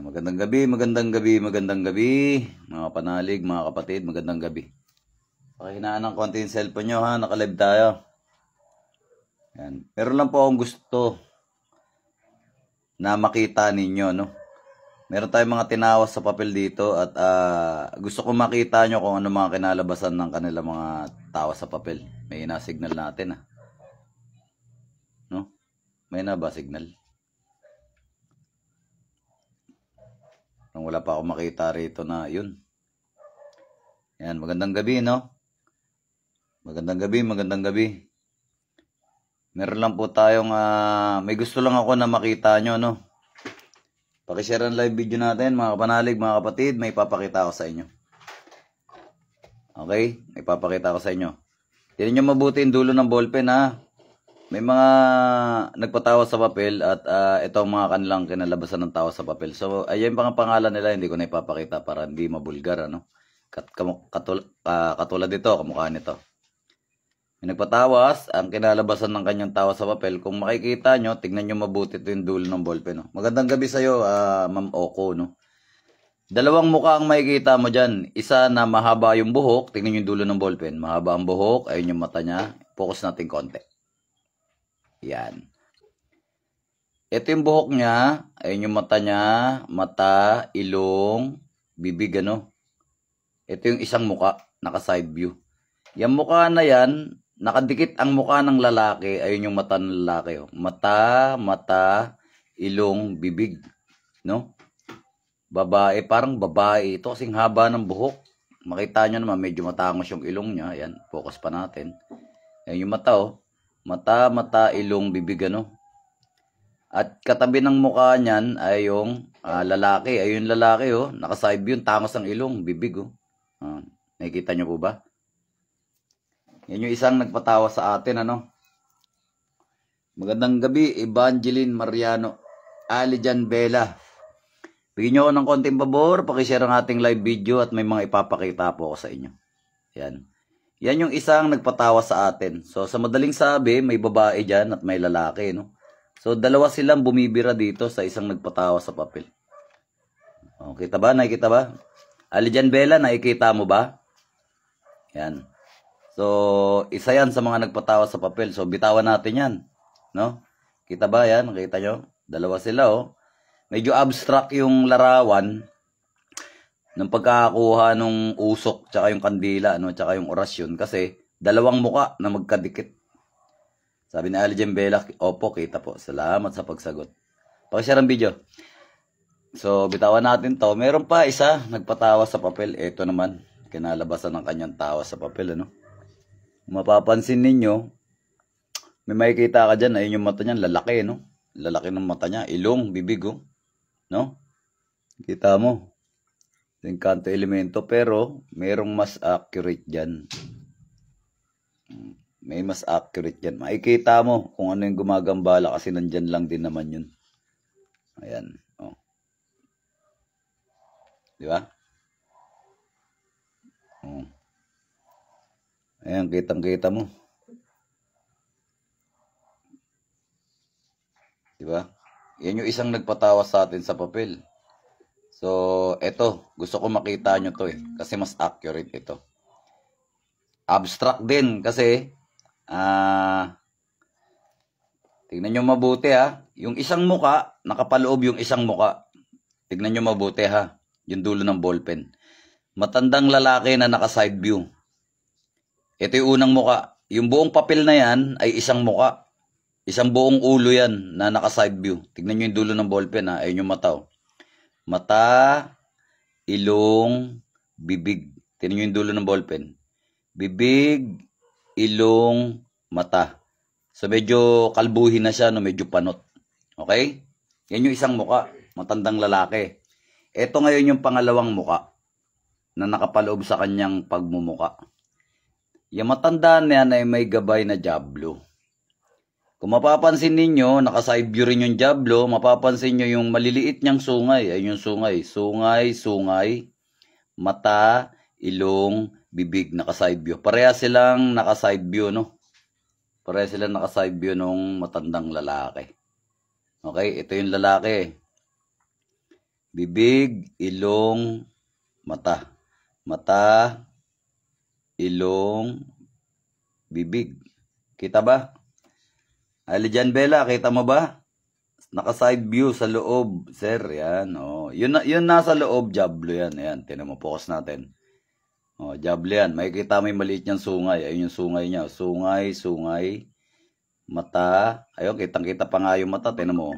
Magandang gabi, magandang gabi, magandang gabi. Mga panalig, mga kapatid, magandang gabi. Pakihinaan ng konti yung cellphone nyo ha, nakalive tayo. Yan. Meron lang po akong gusto na makita ninyo, no? Meron tayong mga tinawas sa papel dito at gusto ko makita nyo kung ano mga kinalabasan ng kanila mga tawas sa papel. May na-signal natin ha. No? May na ba signal? Wala pa ako makita rito na yun. Yan, magandang gabi, no? Magandang gabi, magandang gabi. Meron lang po tayong, may gusto lang ako na makita nyo, no? Pakishare ang live video natin, mga kapanalig, mga kapatid, may papakita ako sa inyo. Okay? May papakita ako sa inyo. Tignan nyo mabuti yung dulo ng ballpen, ha? May mga nagpatawa sa papel at ito ang mga kanilang kinalabasan ng tawa sa papel. So, ayan pang pangalan nila, hindi ko na ipapakita para hindi mabulgar, ano? Katulad dito, kamukha nito. May nagpatawas, ang kinalabasan ng kanyang tawa sa papel. Kung makikita nyo, tignan nyo mabuti ito yung dulo ng ballpen. No? Magandang gabi sa'yo, Ma'am Oko. No? Dalawang mukha ang makikita mo dyan. Isa na mahaba yung buhok, tignan nyo yung dulo ng ballpen. Mahaba ang buhok, ayun yung mata niya. Focus natin konti. Yan. Ito yung buhok niya, ayun yung mata niya, mata, ilong, bibig, ano. Ito yung isang muka, naka-side view. Yung mukha na yan, nakadikit ang mukha ng lalaki, ayun yung mata ng lalaki. Oh. Mata, mata, ilong, bibig, no? Babae, parang babae. Ito kasing haba ng buhok. Makita nyo naman, medyo matangos yung ilong niya. Ayan, focus pa natin. Ayun yung mata, oh. Mata, mata, ilong, bibig, ano. At katabi ng mukha niyan ay yung lalaki. Ayun yung lalaki, oh. Naka-side view, tangos ang ilong, bibig, oh. Nakikita nyo po ba? Yan yung isang nagpatawa sa atin, ano. Magandang gabi, Evangeline Mariano. Alijan Bella. Bigyan nyo ako ng konting pabor, pakishare ang ating live video at may mga ipapakita po ako sa inyo. Yan. Yan yung isang nagpatawa sa atin. So, sa madaling sabi, may babae dyan at may lalaki, no? So, dalawa silang bumibira dito sa isang nagpatawa sa papel. O, kita ba? Nakikita ba? Alijan Bella, nakikita mo ba? Yan. So, isa yan sa mga nagpatawa sa papel. So, bitawan natin yan. No? Kita ba yan? Nakita nyo? Dalawa sila, oh. Medyo abstract yung larawan ng pagkakakuha ng usok tsaka yung kandila, no, tsaka yung orasyon kasi dalawang muka na magkadikit. Sabi ni Alijan Bella, opo, kita po. Salamat sa pagsagot. Pakishare ang video. So, bitawan natin to. Meron pa isa, nagpatawa sa papel. Ito naman, kinalabasan ng kanyang tawa sa papel, ano. Mapapansin ninyo, may makikita ka dyan, ayun yung mata niyan, lalaki, no. Lalaki ng mata niya, ilong, bibig, oh. No? Kita mo. Yung kanto elemento, pero mayroong mas accurate dyan. May mas accurate dyan. Makikita mo kung ano yung gumagambala kasi nandyan lang din naman yun. Ayan. Oh. Di ba? Oh. Ayan, kitang-kita mo. Di ba? Yan yung isang nagpatawa sa atin sa papel. So, eto, gusto ko makita nyo to kasi mas accurate ito. Abstract din kasi, tignan nyo mabuti ha, yung isang muka, nakapaloob yung isang muka. Tignan nyo mabuti ha, yung dulo ng ballpen. Matandang lalaki na naka-side view. Ito yung unang muka. Yung buong papel na yan ay isang muka. Isang buong ulo yan na naka-side view. Tignan nyo yung dulo ng ballpen ha, ayun yung mata. Mata, ilong, bibig. Tignan nyo yung dulo ng ballpen. Bibig, ilong, mata. So, medyo kalbuhin na siya, no? Medyo panot. Okay? Yan yung isang muka. Matandang lalaki. Ito ngayon yung pangalawang muka na nakapaloob sa kanyang pagmumuka. Yung matanda na yan ay may gabay na diablo. Kung mapapansin ninyo, naka-side view rin yung diablo, mapapansin nyo yung maliliit niyang sungay. Ayun yung sungay. Sungay, sungay, mata, ilong, bibig, naka-side view. Pareha silang naka-side view, no? Pareha silang naka-side view nung matandang lalaki. Okay, ito yung lalaki. bibig, ilong, mata. Mata, ilong, bibig. Kita ba? Alijan Bella, kita mo ba? Naka-side view sa loob, sir. Yan, oh. Yun nasa loob, jablo yan. Ayan, tinan mo, focus natin. Oh, jablo yan. Makikita mo yung maliit niyang sungay. Ayun yung sungay niya. Sungay, sungay. Mata. Ayun, kitang-kita pa nga yung mata. Tinan mo.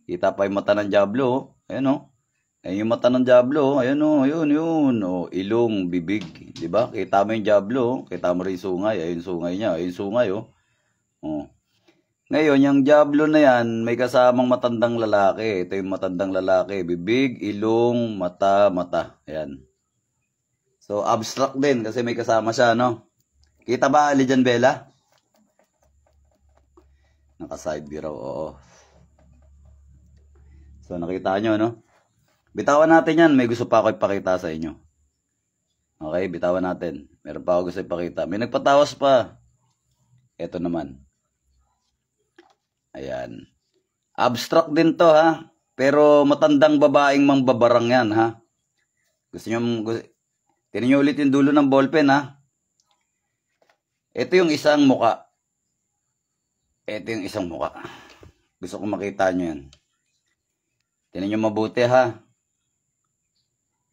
Kita pa yung mata ng jablo. Ayun, oh. Ayun yung mata ng jablo. Ayun, oh. Yun. Oh, ilong, bibig. Diba? Kita mo yung jablo. Kita mo rin sungay. Ayun sungay niya. Ayun sungay, oh. Oh. Ngayon, yung jablo na yan, may kasamang matandang lalaki. Ito yung matandang lalaki. Bibig, ilong, mata, mata. Ayan. So, abstract din kasi may kasama siya, no? Kita ba, Alijan Bella? Naka-side view raw, oo. So, nakita nyo, no? Bitawan natin yan. May gusto pa ako ipakita sa inyo. Okay, bitawan natin. Meron pa ako gusto ipakita. May nagpatawas pa. Ito naman. Ayan. Abstract din to, ha? Pero matandang babaeng mangbabarang yan, ha? Tinan nyo ulit yung dulo ng ballpen, ha? Ito yung isang muka. Ito yung isang muka. Gusto ko makita nyo yan. Tinan nyo mabuti, ha?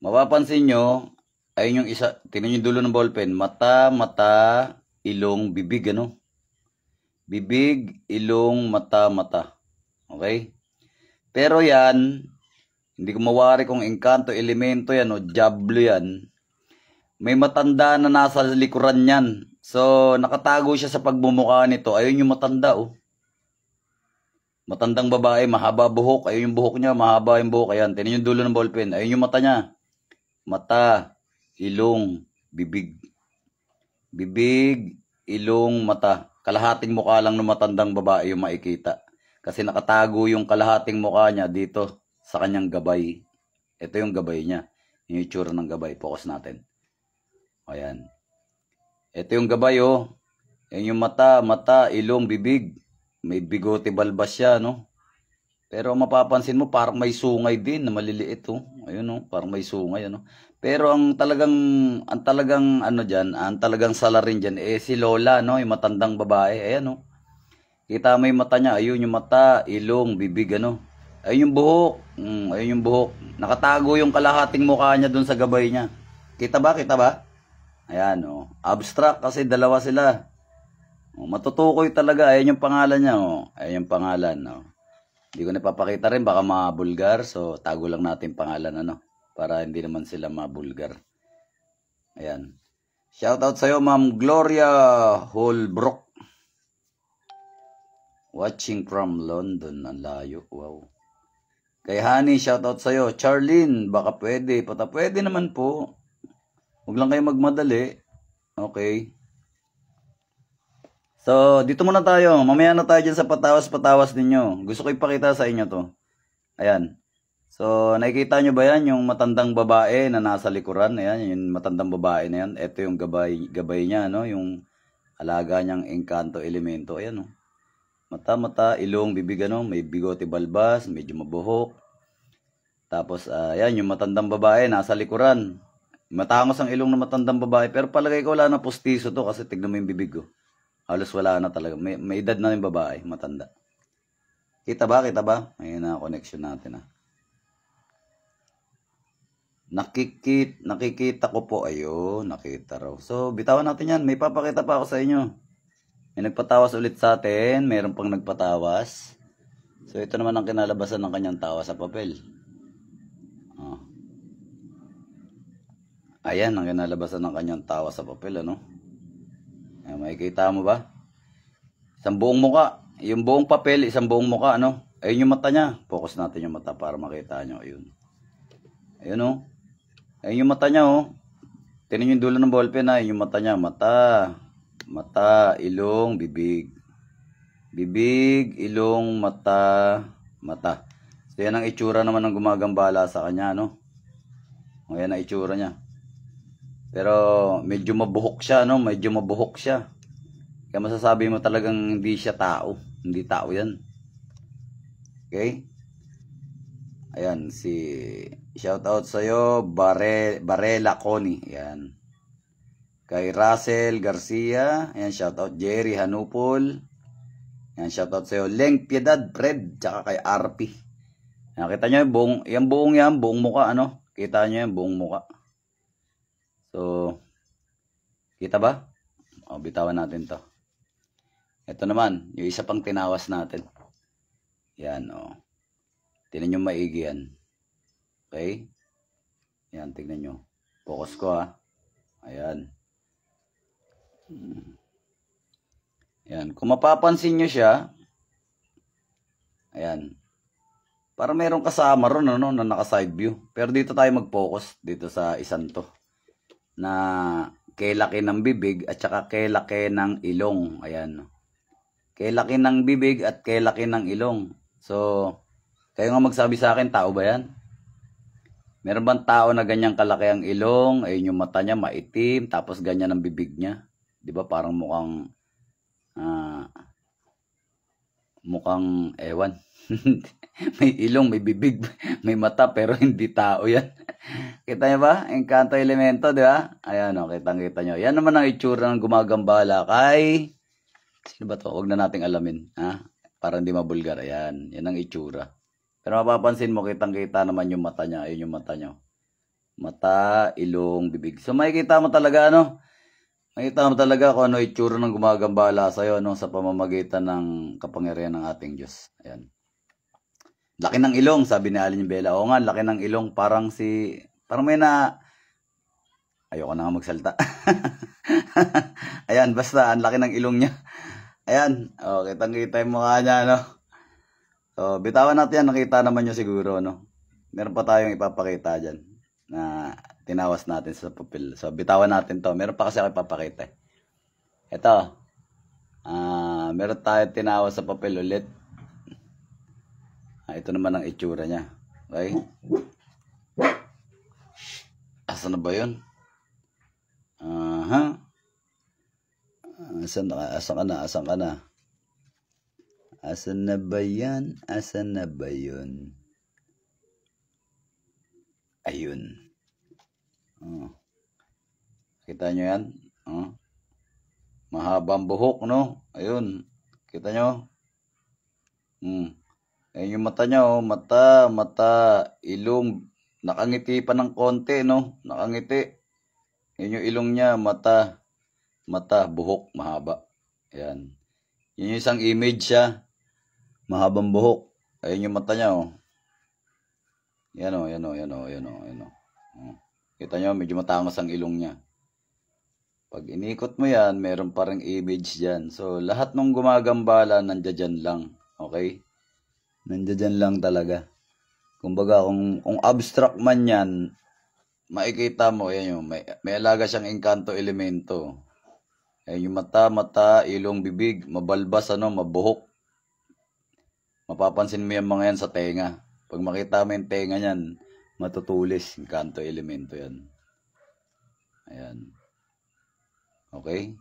Mapapansin nyo, ayun yung isa. Tinan nyo yung dulo ng ballpen. Mata, mata, ilong, bibig, ano? Bibig, ilong, mata, mata. Okay? Pero yan, hindi ko mawari kung engkanto, elemento yan o jablo yan. May matanda na nasa likuran yan. So, nakatago siya sa pagmumukha nito. Ayun yung matanda, oh. Matandang babae, mahaba buhok. Ayun yung buhok niya, mahaba yung buhok. Ayan, tinan yung dulo ng ballpen. Ayun yung mata niya. Mata, ilong, bibig. Bibig, ilong, mata. Kalahating mukha lang ng matandang babae yung makikita. Kasi nakatago yung kalahating mukha niya dito sa kanyang gabay. Ito yung gabay niya. Yung itsura ng gabay. Focus natin. Ayan. Ito yung gabay, oh. Yan yung mata, ilong, bibig. May bigote balbas siya, no? Pero mapapansin mo, parang may sungay din na maliliit, oh. Ayun, oh. Parang may sungay, ano? Pero ang talagang salarin dyan, si Lola, no? Yung matandang babae. Ayan, no? Kita mo yung mata niya. Ayun yung mata, ilong, bibig, ano? Ayun yung buhok. Ayun yung buhok. Nakatago yung kalahating mukha niya dun sa gabay niya. Kita ba? Ayan, no? Abstract kasi dalawa sila. Matutukoy talaga. Ayun yung pangalan niya, oh. Ayun yung pangalan, no? Hindi ko napapakita rin, baka mabulgar. So, tago lang natin pangalan, ano? Para hindi naman sila mabulgar. Ayan. Shoutout sa'yo, Ma'am Gloria Holbrook. Watching from London. Ang layo. Wow. Kay Honey, shoutout sa'yo. Charlene, baka pwede. Pwede naman po. Huwag lang kayo magmadali. Okay. So, dito muna tayo. Mamaya na tayo dyan sa patawas-patawas ninyo. Gusto ko ipakita sa inyo to. Ayan. So, nakikita nyo ba yan? Yung matandang babae na nasa likuran. Ayan, yung matandang babae na yan. Ito yung gabay niya, no? Yung alaga niyang engkanto elemento. Ayan, no? Mata, ilong, bibig, ano? May bigote balbas, medyo mabuhok. Tapos, ayan, yung matandang babae nasa likuran. Matangos ang ilong ng matandang babae. Pero palagay ko wala na pustiso to kasi tignan mo yung bibig ko. Halos wala na talaga. May edad na yung babae, matanda. Kita ba? Ayun na connection natin, ha? Nakikita ko po. Ayun, nakita raw. So, bitawan natin yan. May papakita pa ako sa inyo. May nagpatawas ulit sa atin. Meron pang nagpatawas. So, ito naman ang kinalabasan ng kanyang tawa sa papel. Oh. Ayan, ang kinalabasan ng kanyang tawa sa papel, ano? Ayan, makikita mo ba? Isang buong muka. Yung buong papel, isang buong muka, ano? Ayun yung mata niya. Focus natin yung mata para makita nyo. Ayun. Ayun, oh. Ayun yung mata niya, oh. Tinan yung dulo ng ballpen, ha. Ayun yung mata niya. Mata, ilong, bibig. Bibig, ilong, mata. So, yan ang itsura naman ng gumagambala sa kanya, no? O, yan ang itsura niya. Pero, medyo mabuhok siya, no? Kaya masasabi mo talagang hindi siya tao. Hindi tao yan. Okay? Ayan, shoutout sa'yo, Barela Connie. Ayan. Kay Russell Garcia. Ayan, shoutout Jerry Hanupol. Ayan, shoutout sa'yo, Leng Piedad, Fred, tsaka kay RP. Nakita nyo yung buong muka, ano? Kita nyo yung buong muka. So, kita ba? O, bitawan natin to. Ito naman, yung isa pang tinawas natin. Yan, o. Tignan nyo maigi yan. Okay? Yan, tignan nyo. Focus ko, ha. Ayan. Ayan. Kung mapapansin nyo siya, ayan. Para mayroong kasama ron, ano, na naka-side view. Pero dito tayo mag-focus, dito sa isang to. Na kailaki ng bibig at saka kailaki ng ilong. Ayan. Kailaki ng bibig at kailaki ng ilong. So, kayo nga magsabi sa akin, tao ba yan? Meron bang tao na ganyang kalaki ang ilong? Ayun yung mata niya, maitim, tapos ganyan ang bibig niya. Di ba parang mukhang ewan. May ilong, may bibig, may mata, pero hindi tao yan. Kita niyo ba? Encanto Elemento, di ba? Ayan, o, kitang-kita nyo. Yan naman ang itsura ng gumagambala kay... Sino ba to? Huwag na nating alamin. Ha? Para hindi mabulgar. Ayan, yan ang itsura. Pero mapapansin mo, kitang-kita naman yung mata niya. Ayun yung mata niya. Mata, ilong, bibig. So, makikita mo talaga, ano? Makikita mo talaga kung ano itsura ng gumagambala sa'yo, no? Sa pamamagitan ng kapangyarihan ng ating Diyos. Ayan. Laki ng ilong, sabi ni Alin Bella. Oo nga, laki ng ilong. Parang may na... Ayoko na nga magsalta. Ayan, basta, ang laki ng ilong niya. Ayan, o, kitang-kita yung mukha niya, no? So, bitawan natin yan. Nakita naman nyo siguro, no? Meron pa tayong ipapakita dyan na tinawas natin sa papel. So, bitawan natin to. Meron pa kasi ako ipapakita. Ito. Meron tayong tinawas sa papel ulit. Ito naman ang itsura niya. Okay? Asa na ba yun? Asan ka na? Asan na ba yan? Asan na ba yun? Ayun. Kita nyo yan? Mahabang buhok, no? Ayun. Kita nyo? Ayun yung mata niya, oh. Mata, ilong. Nakangiti pa ng konti, no? Nakangiti. Yun yung ilong niya, mata, buhok, mahaba. Ayan. Yun yung isang image siya. Mahabang buhok. Ayun yung mata niya, oh. Yan, oh. Kita nyo, medyo matangos ang ilong niya. Pag inikot mo yan, meron pa ring image dyan. So, lahat ng gumagambala, nandiyan lang. Okay? Nandiyan lang talaga. Kumbaga, kung abstract man yan, makikita mo, yan yung, may alaga siyang engkanto elemento. Ayan yung mata, ilong, bibig, mabalbas, mabuhok. Mapapansin mo yung mga yan sa tenga. Pag makita mo yung tenga niyan, matutulis, engkanto elemento yan. Ayan. Okay?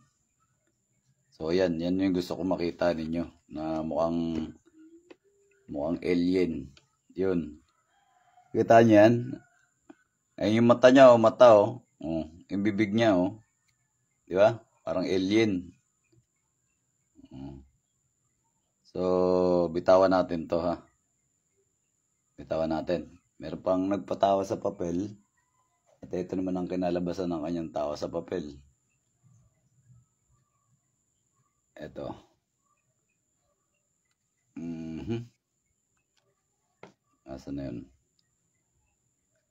So, yan yung gusto ko makita ninyo, na mukhang alien. Yun. Kita niyo yan? Ayun yung mata niya, yung bibig niya, di ba? Parang alien. So, bitawan natin to, ha? Bitawan natin. Meron pang nagpatawa sa papel. At ito naman ang kinalabasan ng kanyang tawa sa papel. Ito. Asan na yun?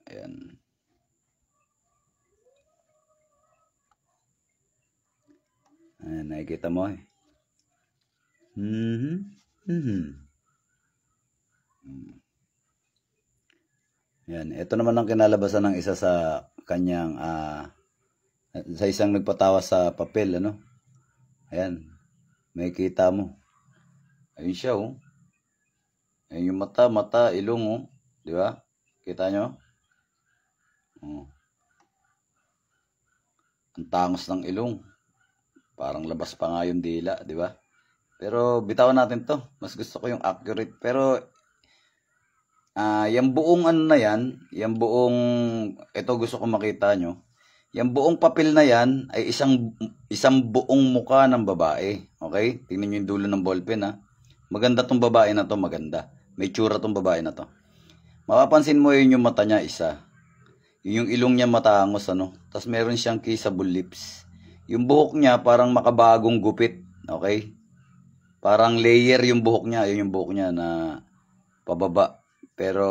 Ayan. Ayan, nakikita mo eh. Ayan, ito naman ang kinalabasan ng isa sa kanyang, sa isang nagpatawa sa papel, ano? Ayan, makikita mo. Ayun siya, oh. Ayun yung mata, ilong, oh. Di ba? Kita nyo? Ang tangos ng ilong. Parang labas pa nga yung dila, di ba? Pero bitawan natin to. Mas gusto ko yung accurate. Pero Yung buong ano na yan, yung buong, ito gusto ko makita nyo, yung buong papel na yan ay isang buong muka ng babae. Okay? Tingnan nyo yung dulo ng ballpen ha. Maganda tong babae na to, maganda. May tsura tong babae na to. Mapapansin mo yun yung mata niya, isa. Yung ilong niya matangos, ano. Tapos meron siyang kissable lips. Yung buhok niya parang makabagong gupit. Okay? Parang layer yung buhok niya. Ayun yung buhok niya na pababa. Pero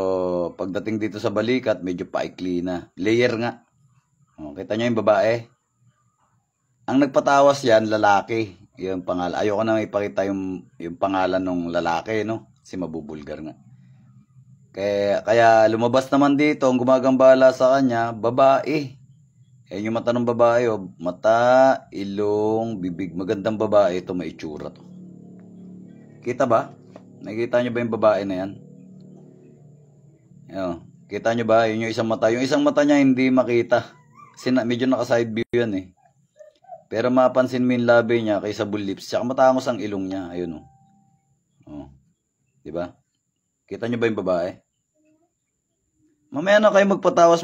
pagdating dito sa balikat, medyo paikli na. Layer nga. Kita nyo yung babae? Ang nagpatawas yan, lalaki. Yung pangalan. Ayoko na ipakita yung pangalan ng lalaki, no? Kasi mabubulgar nga. Kaya lumabas naman dito, ang gumagambala sa kanya, babae. Yan yung mata ng babae, oh. Mata, ilong, bibig. Magandang babae ito, may itsura to. Kita ba? Nakikita nyo ba yung babae na yan? Ayan. Kita nyo ba? Yun yung isang mata. Yung isang mata niya hindi makita. Kasi medyo naka-side view yan eh. Pero mapansin mo yung labi niya kaysa bull lips. Tsaka matangos ang ilong niya. Ayun oh. Oh. Diba? Kita nyo ba yung babae? Mamaya na kayo magpatawas.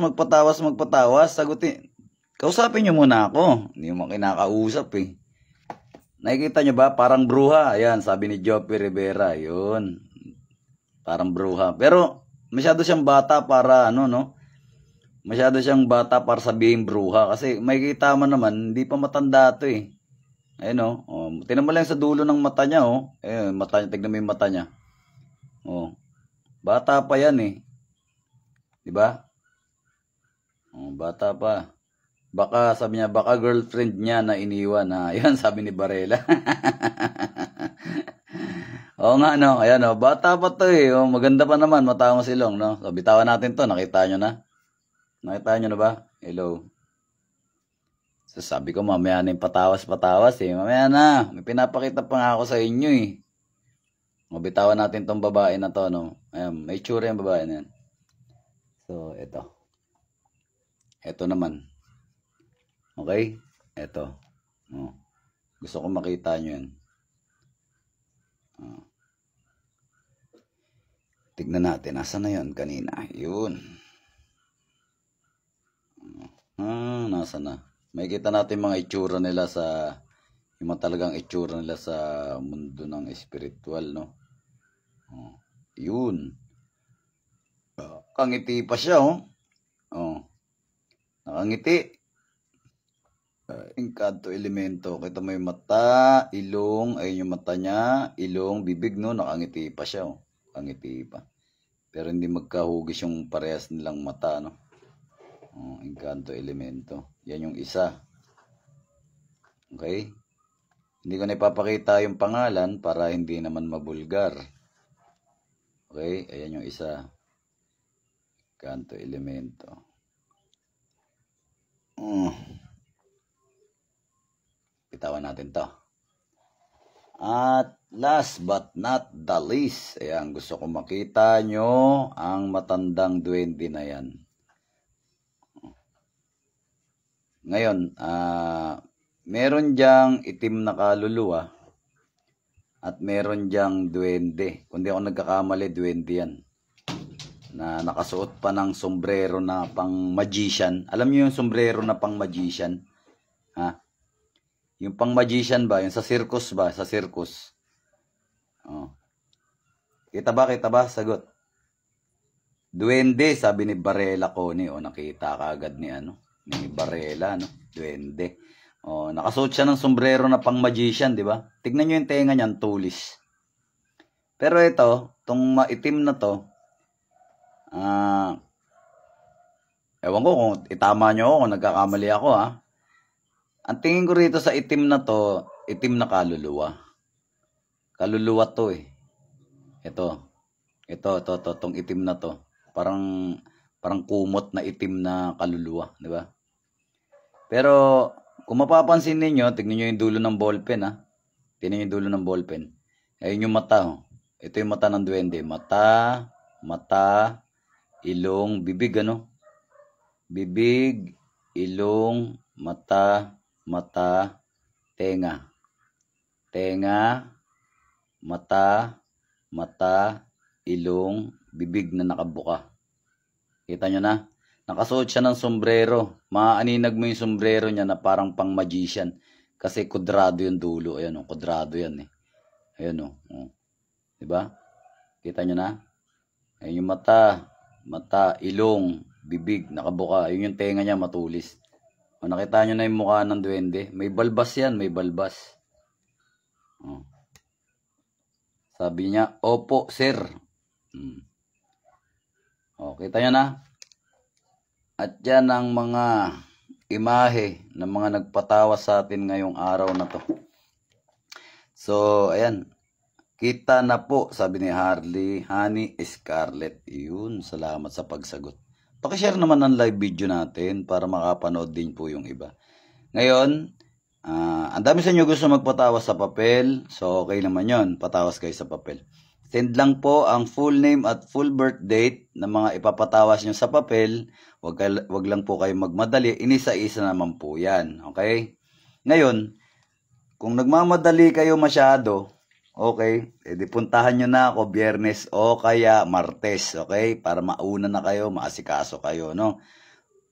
Sagutin. Kausapin nyo muna ako. Hindi mo kinakausap eh. Nakikita nyo ba? Parang bruha. Ayan, sabi ni Joppy Rivera. Yun. Parang bruha. Pero masyado siyang bata para ano, no? Masyado siyang bata para sabihin bruha. Kasi makikita mo naman, hindi pa matanda ito eh. Ayun oh. Oh. Tingnan mo lang sa dulo ng mata niya oh. Ayun, mata niya. Tignan mo yung mata niya. Oh. Bata pa yan eh. Diba? Oh, bata pa. Baka, sabi niya, baka girlfriend niya na iniwan. Ayan, sabi ni Varela. Oo nga, no. Ayan, no. Bata pa to eh. Oh, maganda pa naman. Matangos silong, no. So, bitawan natin to. Nakita nyo na? Nakita nyo na ba? Hello. So, sabi ko, mamaya na yung patawas eh. Mamaya na. May pinapakita pa nga ako sa inyo eh. Mabitawan natin tong babae na to, no. Ayan, may tsura yung babae na yan. So, ito. Ito naman. Okay? Ito. Oh. Gusto ko makita nyo yan. Oh. Tignan natin. Nasaan na yun kanina? Yun. Nasaan na? May kita natin mga itsura nila sa yung talagang itsura nila sa mundo ng espiritual, no? Oh. Yun. Kangiti pa siya, oh. Oh. Nakangiti. Encanto elemento. Kita mo yung mata, ilong, ayun yung mata niya, ilong, bibig, no? Nakangiti pa siya, oh. Kangiti pa. Pero hindi magkahugis yung parehas nilang mata, no? Oh, Encanto elemento. Yan yung isa. Okay? Hindi ko na ipapakita yung pangalan para hindi naman mabulgar. Okay? Ayan yung isa. Encanto elemento. Bitawan natin to. At last but not the least, ayan, gusto ko makita nyo ang matandang duwende na yan. Ngayon, meron diyang itim na kaluluwa at meron diyang duwende. Kung di ako nagkakamali, duwende yan. Na nakasuot pa ng sombrero na pang magician. Alam niyo yung sombrero na pang magician? Ha? Yung pang magician ba? Yung sa circus ba? Sa circus. Oh. Kita ba? Kita ba? Sagot. Duwende, sabi ni Varela Connie. O, nakita ka agad ni ano? Ni Varela, no? Duwende. O, nakasuot siya ng sombrero na pang magician, di ba? Tignan nyo yung tenga niyan, tulis. Pero ito, itong maitim na to, ewan ko kung itama nyo ako, kung nagkakamali ako, ha? Ang tingin ko rito sa itim na to, itim na kaluluwa. Kaluluwa to eh. Ito, itong itim na to. Parang kumot na itim na kaluluwa, di ba? Pero, kung mapapansin ninyo, tignan nyo yung dulo ng ballpen, ha? Tignan nyo yung dulo ng ballpen. Ayun yung mata, oh. Ito yung mata ng duwende. Mata, ilong, bibig, ano? Bibig, ilong, mata, tenga, mata, ilong, bibig na nakabuka. Kita nyo na? Nakasuot siya ng sombrero. Maaninag mo yung sombrero niya na parang pang magician. Kasi kudrado yung dulo. Ayan o, kudrado yan eh. Ayan o. Diba? Kita nyo na? Ayan yung mata, ilong, bibig, nakabuka. Ayun yung tenga niya matulis. O, nakita nyo na yung mukha ng duwende. May balbas yan, may balbas. O. Sabi niya, opo, sir. O, kita nyo na? At yan ang mga imahe ng mga nagpatawa sa atin ngayong araw na to. So, ayan. Kita na po, sabi ni Harley, Honey Scarlett. Yun, salamat sa pagsagot. Pakishare naman ang live video natin para makapanood din po yung iba. Ngayon, ang dami sa inyo gusto magpatawas sa papel. So, okay naman yon, patawas kayo sa papel. Send lang po ang full name at full birth date ng mga ipapatawas nyo sa papel. Wag lang po kayo magmadali. Inisa-isa naman po yan. Okay? Ngayon, kung nagmamadali kayo masyado, okay, edi puntahan nyo na ako Biyernes o kaya Martes, okay? Para mauna na kayo, maasikaso kayo, no?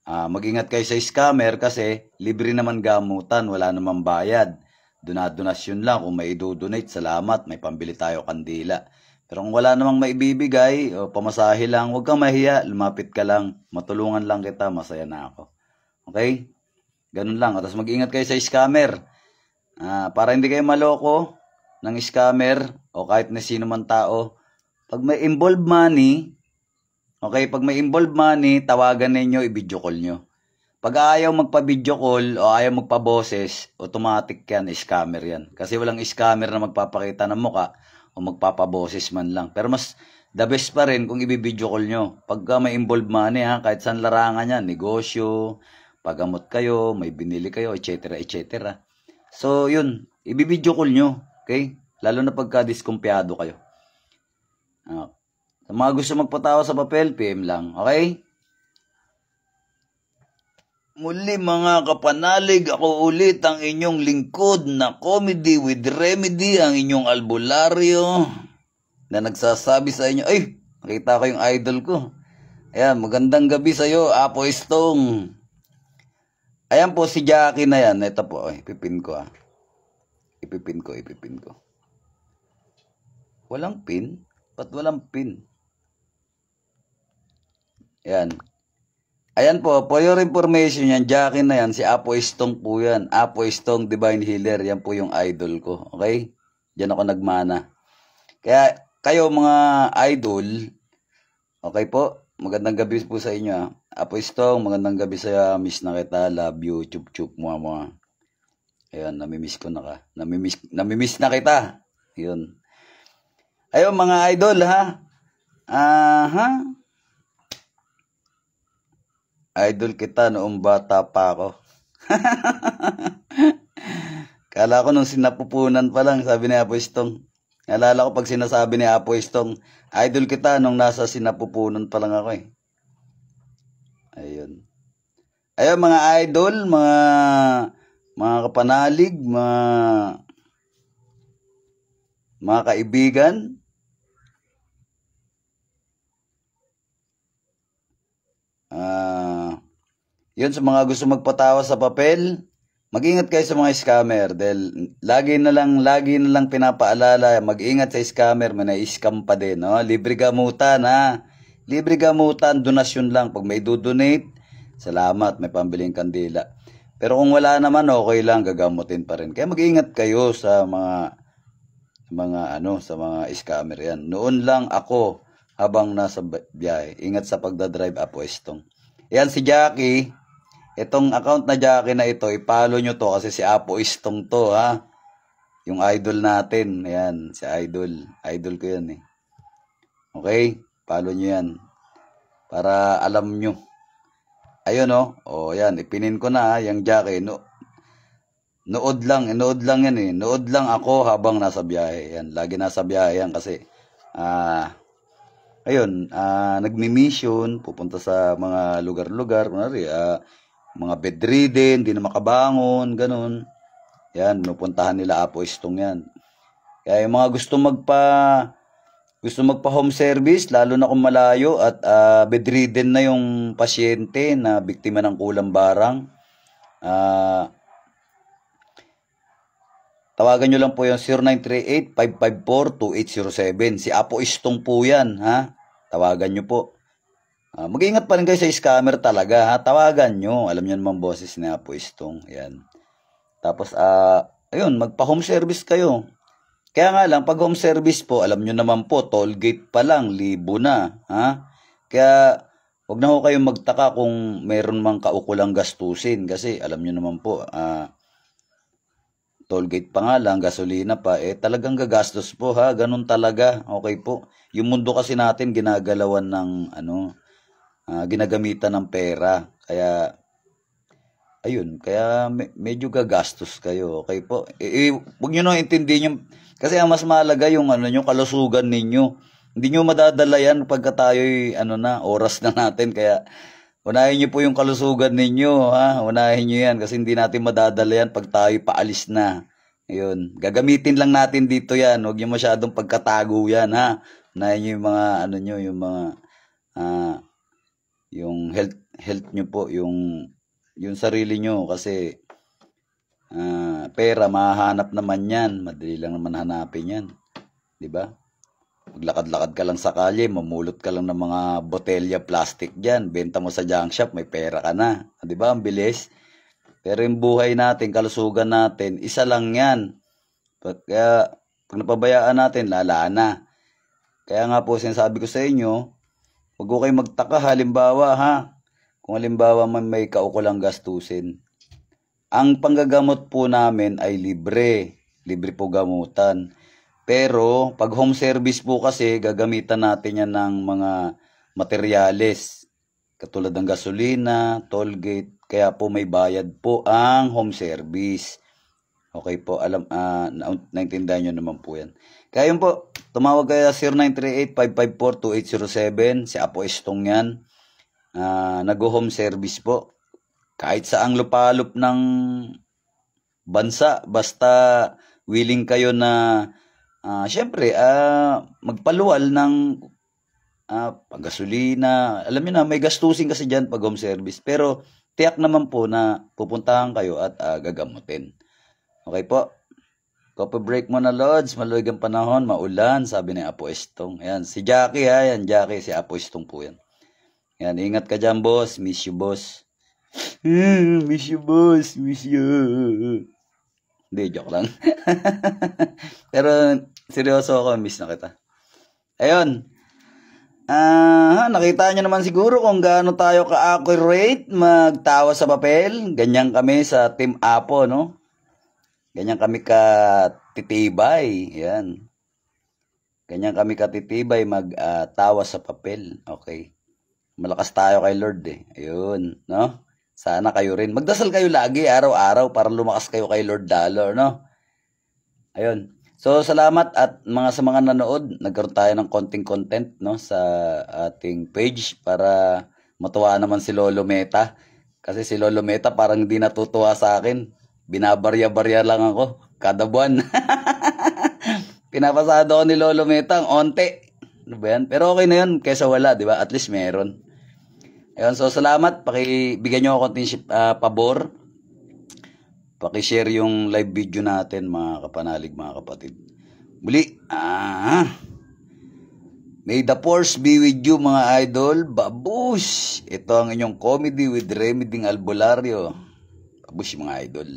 Mag-ingat kayo sa scammer kasi libre naman gamutan, wala namang bayad. Donasyon lang, kung may i-donate, salamat, may pambili tayo kandila. Pero kung wala namang maibibigay, o pamasahe lang, huwag kang mahiya, lumapit ka lang, matulungan lang kita, masaya na ako. Okay? Ganun lang. Tapos mag-ingat kayo sa scammer. Para hindi kayo maloko ng scammer o kahit na sino man tao. Pag may involved money, okay, pag may involved money, tawagan ninyo, i-video call nyo. Pag ayaw magpa-video call o ayaw magpa-boses, automatic yan, scammer yan. Kasi walang scammer na magpapakita ng muka o magpapaboses man lang. Pero mas the best pa rin kung i-video call nyo. Pagka may involved money, kahit saan larangan yan, negosyo, pagamot kayo, may binili kayo, etc. etc. So, yun, i-video call nyo. Okay? Lalo na pagka diskumpiyado kayo. Sa mga gusto magpatawa sa papel, PM lang. Okay? Muli mga kapanalig, ako ulit ang inyong lingkod na Comedy with Remedy, ang inyong albularyo na nagsasabi sa inyo, ay, nakita ko yung idol ko. Ayan, magandang gabi sa'yo, Apo Estong. Ayan po si Jackie na yan. Ito po, ipipin ko Ipipin ko. Walang pin? Ba't walang pin? Ayan. Ayan po, for your information yan, Jackie na yan, si Apo Estong po yan. Apo Estong Divine Healer, yan po yung idol ko. Okay? Diyan ako nagmana. Kaya, kayo mga idol, okay po, magandang gabi po sa inyo. Apo Estong, magandang gabi sa miss na kita, love you, chup-chup, mga. Ayan, namimiss ko na ka. Namimiss na kita. Yun. Ayun, mga idol, ha? Idol kita noong bata pa ako. Kala ko nung sinapupunan pa lang, sabi ni Apo Estong. Nalala ko pag sinasabi ni Apo Estong, idol kita nung nasa sinapupunan pa lang ako eh. Ayun. Ayun mga idol, mga kapanalig, mga kaibigan. Yun, sa mga gusto magpatawa sa papel, mag-ingat kayo sa mga scammer dahil lagi na lang pinapaalala, mag-ingat sa scammer, may na-scam pa din, no? Libre gamutan, ha? Libre gamutan, donasyon lang. Pag may do-donate, salamat, may pambiling kandila. Pero kung wala naman, okay lang, gagamutin pa rin. Kaya mag-ingat kayo sa mga scammer yan. Noon lang ako, habang nasa biyahe, ingat sa pagdadrive, Apo Estong. Yan si Jackie. Itong account na Jackie na ito, ipalo nyo to kasi si Apo Estong to, ha? Yung idol natin. Ayan, si idol. Idol ko yan eh. Okay? Follow nyo yan. Para alam nyo. Ayun o. O yan, ipinin ko na ha, yung Jackie. Nood lang yan eh. Nood lang ako habang nasa biyahe. Yan, lagi nasa biyahe yan kasi ayun, nagmi-mission, pupunta sa mga lugar-lugar, kunwari, mga bedridden, hindi na makabangon, ganun. Yan, nupuntahan nila Apo Estong yan. Kaya yung mga gusto gusto magpa-home service, lalo na kung malayo at bedridden na yung pasyente na biktima ng kulang barang, tawagan nyo lang po yung 0938-554-2807. Si Apo Istong po yan, ha? Tawagan nyo po. Mag-iingat pa rin kayo sa scammer talaga, ha? Tawagan nyo. Alam nyo naman boses ni Apo Istong. Yan. Tapos, ayun, magpa-home service kayo. Kaya nga lang, pag home service po, alam nyo naman po, toll gate pa lang, libo na, ha? Kaya, huwag na ho kayong magtaka kung meron mang kaukulang gastusin. Kasi, alam nyo naman po, tollgate pa nga lang, gasolina pa, talagang gagastos po, ha, ganun talaga, okay po. Yung mundo kasi natin ginagalawan ng, ginagamitan ng pera, kaya, ayun, kaya medyo gagastos kayo, okay po. Huwag nyo nang intindihin yung, kasi ang mas mahalaga yung, yung kalusugan ninyo. Hindi nyo madadala yan pagka tayo'y, oras na natin, kaya, unahin nyo po yung kalusugan ninyo, ha? Unahin nyo yan kasi hindi natin madadala yan pag tayo paalis na. Ayun. Gagamitin lang natin dito yan. Huwag nyo masyadong pagkatago yan, ha? Unahin nyo yung mga, yung mga, yung health nyo po, yung sarili nyo kasi, pera, mahahanap naman yan. Madali lang naman hanapin yan. Diba? Maglakad-lakad ka lang sa kalye, mamulot ka lang ng mga botelya plastic dyan, benta mo sa junk shop, may pera ka na. Di ba? Ang bilis. Pero yung buhay natin, kalusugan natin, isa lang yan. Kaya, pag napabayaan natin, lala na. Kaya nga po, sinasabi ko sa inyo, huwag ko kayo magtaka, halimbawa, ha? Kung halimbawa may kaukulang gastusin. Ang panggagamot po namin ay libre. Libre po gamutan. Pero, pag home service po kasi, gagamitan natin yan ng mga materyales. Katulad ng gasolina, toll gate. Kaya po may bayad po ang home service. Okay po, naintindihan nyo naman po yan. Kaya yun po, tumawag kayo sa 0938-554-2807. Si Apo Estong yan. Nag-home service po. Kahit saang lupalop ng bansa, basta willing kayo na syempre, magpaluwal ng paggasolina. Alam niyo na, may gastusin kasi dyan pag home service. Pero, tiyak naman po na pupuntahan kayo at gagamutin. Okay po? Coffee break mo na, Lods. Maluwag ang panahon, maulan, sabi ni Apo Estong. Ayan, si Jackie, ha? Yan, Jackie, si Apo Estong po yan. Ayan, ingat ka dyan, boss. Miss you, boss. Miss you, boss. Miss you. Hindi, joke lang. Pero, seryoso ako, miss na kita. Ayun. Nakita nyo naman siguro kung gaano tayo ka-accurate magtawa sa papel. Ganyan kami sa Team Apo, no? Ganyan kami katitibay. Yan. Ganyan kami katitibay magtawa sa papel. Okay. Malakas tayo kay Lord, eh. Ayun, no? Sana kayo rin. Magdasal kayo lagi, araw-araw, para lumakas kayo kay Lord Dollar, no? Ayun. So, salamat at sa mga nanood, nagkaroon tayo ng konting content, no, sa ating page para matuwa naman si Lolo Meta. Kasi si Lolo Meta parang hindi natutuwa sa akin. Binabarya-barya lang ako kada buwan. Pinapasado ko ni Lolo Meta ang onte. Ano ba yan? Pero okay na yun, kaysa wala, di ba? At least meron. Ayun, so salamat. Pakibigyan nyo ako konting pabor. Pakishare yung live video natin, mga kapanalig, mga kapatid. Muli, may the force be with you, mga idol. Babush! Ito ang inyong comedy with Remeding Albularyo. Babush, mga idol.